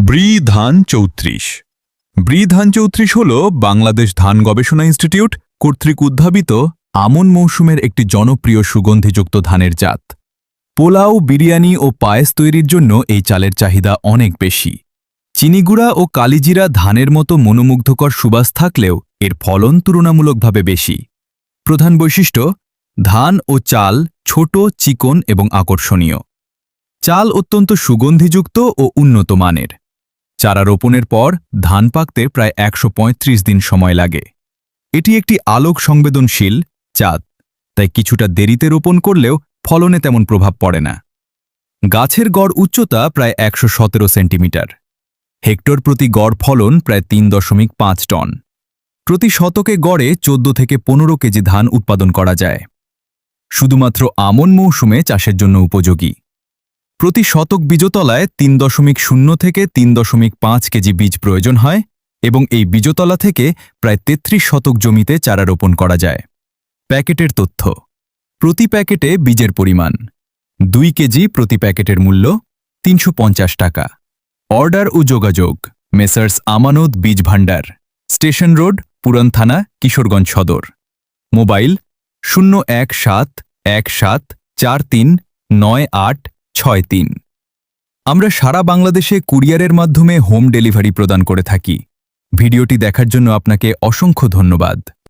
ব্রি ধান ৩৪। ব্রি ধান ৩৪ হল বাংলাদেশ ধান গবেষণা ইনস্টিটিউট কর্তৃক উদ্ভাবিত আমন মৌসুমের একটি জনপ্রিয় সুগন্ধিযুক্ত ধানের জাত। পোলাও, বিরিয়ানি ও পায়েস তৈরির জন্য এই চালের চাহিদা অনেক বেশি। চিনিগুড়া ও কালিজিরা ধানের মতো মনোমুগ্ধকর সুবাস থাকলেও এর ফলন তুলনামূলকভাবে বেশি। প্রধান বৈশিষ্ট্য: ধান ও চাল ছোট, চিকন এবং আকর্ষণীয়। চাল অত্যন্ত সুগন্ধিযুক্ত ও উন্নত মানের। চারা রোপণের পর ধান পাকতে প্রায় ১৩৫ দিন সময় লাগে। এটি একটি আলোক সংবেদনশীল জাত, তাই কিছুটা দেরিতে রোপণ করলেও ফলনে তেমন প্রভাব পড়ে না। গাছের গড় উচ্চতা প্রায় ১১৭ সেন্টিমিটার। হেক্টর প্রতি গড় ফলন প্রায় ৩.৫ টন। প্রতি শতকে গড়ে ১৪ থেকে ১৫ কেজি ধান উৎপাদন করা যায়। শুধুমাত্র আমন মৌসুমে চাষের জন্য উপযোগী। প্রতি শতক বীজতলায় ৩.০ থেকে ৩.৫ কেজি বীজ প্রয়োজন হয় এবং এই বীজতলা থেকে প্রায় ৩৩ শতক জমিতে চারা রোপণ করা যায়। প্যাকেটের তথ্য: প্রতি প্যাকেটে বীজের পরিমাণ ২ কেজি, প্রতি প্যাকেটের মূল্য ৩৫০ টাকা। অর্ডার ও যোগাযোগ: মেসার্স আমানত বীজ ভাণ্ডার, স্টেশন রোড, পুরান থানা, কিশোরগঞ্জ সদর। মোবাইল 01717439863। আমরা সারা বাংলাদেশে কুরিয়ারের মাধ্যমে হোম ডেলিভারি প্রদান করে থাকি। ভিডিওটি দেখার জন্য আপনাকে অসংখ্য ধন্যবাদ।